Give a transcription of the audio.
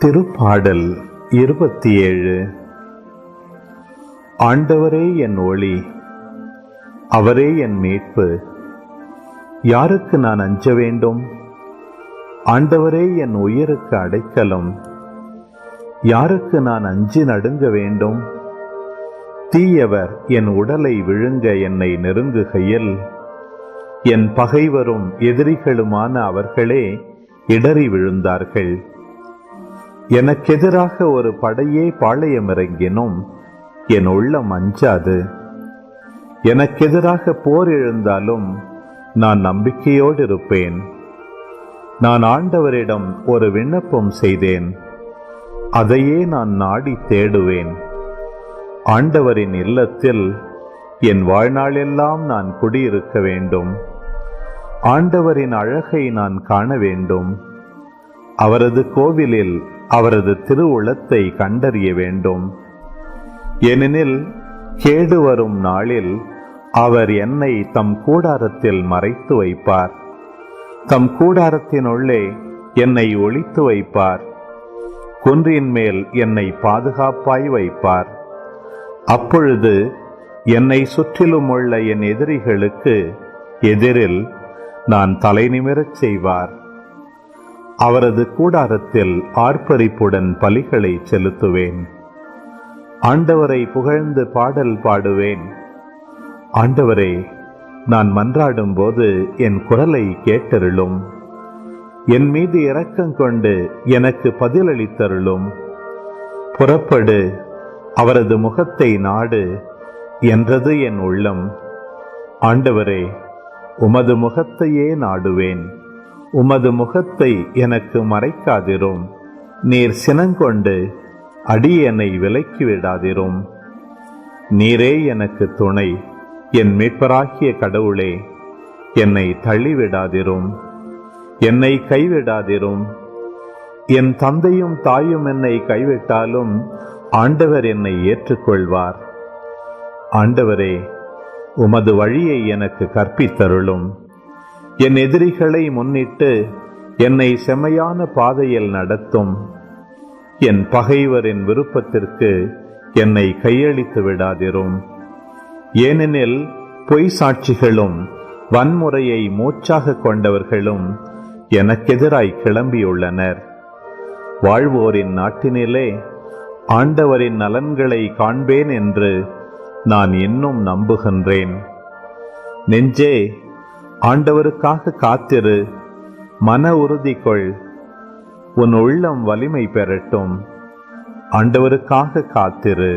திருப்பாடல் 27. ஆண்டவரே என் ஒளி, அவரே என் மீட்பு. யாருக்கு நான் அஞ்ச வேண்டும்? ஆண்டவரே என் உயிருக்கு அடைக்கலம். யாருக்கு நான் அஞ்சி நடுங்க வேண்டும்? தீயவர் என் உடலை விழுங்க என்னை நெருங்குகையில், என் பகைவரும் எதிரிகளுமான அவர்களே இடறி விழுந்தார்கள். எனக்கெதிராக ஒரு படையே பாளையமிறங்கினும் என் உள்ளம் அஞ்சாது. எனக்கெதிராக போர் எழுந்தாலும் நான் நம்பிக்கையோடு இருப்பேன். நான் ஆண்டவரிடம் ஒரு விண்ணப்பம் செய்தேன், அதையே நான் நாடி தேடுவேன். ஆண்டவரின் இல்லத்தில் என் வாழ்நாளெல்லாம் நான் குடியிருக்க வேண்டும். ஆண்டவரின் அழகை நான் காண வேண்டும். அவரது கோவிலில் அவரது திருவுளத்தை கண்டறிய வேண்டும். ஏனெனில் கேடு வரும் நாளில் அவர் என்னை தம் கூடாரத்தில் மறைத்து வைப்பார். தம் கூடாரத்தினுள்ளே என்னை ஒளித்து வைப்பார். குன்றின் மேல் என்னை பாதுகாப்பாய் வைப்பார். அப்பொழுது என்னை சுற்றிலும் உள்ள என் எதிரிகளுக்கு எதிரில் நான் தலை நிமிரச் செய்வார். அவரது கூடாரத்தில் ஆர்ப்பரிப்புடன் பலிகளை செலுத்துவேன். ஆண்டவரை புகழ்ந்து பாடல் பாடுவேன். ஆண்டவரே, நான் மன்றாடும் போது என் குரலை கேட்டருளும். என் மீது இரக்கம் கொண்டு எனக்கு பதிலளித்தருளும். புறப்படு, அவரது முகத்தை நாடு என்றது என் உள்ளம். ஆண்டவரே, உமது முகத்தையே நாடுவேன். உமது முகத்தை எனக்கு மறைக்காதிரும். நீர் சினங்கொண்டு அடியேனை விலக்கிவிடாதிரும். நீரே எனக்கு துணை, என் மீட்பராகிய கடவுளே, என்னை தள்ளிவிடாதிரும். என்னை கைவிடாதிரும். என் தந்தையும் தாயும் என்னை கைவிட்டாலும் ஆண்டவர் என்னை ஏற்றுக்கொள்வார். ஆண்டவரே, உமது வழியை எனக்கு கற்பித்தருளும். என் எதிரிகளை முன்னிட்டு என்னை செம்மையான பாதையில் நடத்தும். என் பகைவரின் விருப்பத்திற்கு என்னை கையளித்து விடாதிரும். ஏனெனில் பொய் சாட்சிகளும் வன்முறையை மூச்சாக கொண்டவர்களும் எனக்கெதிராய் கிளம்பியுள்ளனர். வாழ்வோரின் நாட்டினிலே ஆண்டவரின் நலன்களை காண்பேன் என்று நான் இன்னும் நம்புகின்றேன். நெஞ்சே, ஆண்டவருக்காக காத்திரு. மன உறுதி கொள். உன் உள்ளம் வலிமை பெறட்டும். ஆண்டவருக்காக காத்திரு.